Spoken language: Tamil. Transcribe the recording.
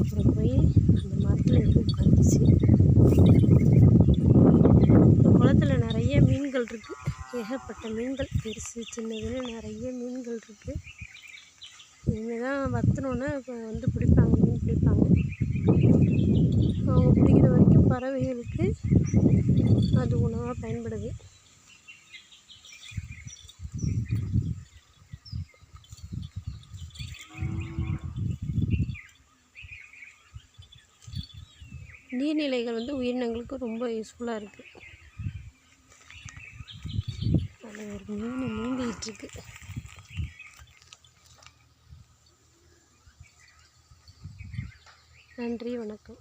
அப்புறம் போய் அந்த மரத்தில் ஏறி உட்காந்துச்சு. இந்த குளத்துல நிறைய மீன்கள் இருக்குது, ஏகப்பட்ட மீன்கள், பெருசு சின்னதுன்னு நிறைய மீன்கள் இருக்குது. இனிமேல் தான் வற்றினோன்னே இப்போ வந்து பிடிப்பாங்க, மீன் பிடிப்பாங்க. அவங்க பிடிக்கிற வரைக்கும் பறவைகளுக்கு அது உணவாக பயன்படுது. நீர்நிலைகள் வந்து உயிரினங்களுக்கு ரொம்ப யூஸ்ஃபுல்லாக இருக்குது. அதில் ஒரு மீன் நீந்திக்கிட்டு இருக்கு. நன்றி, வணக்கம்.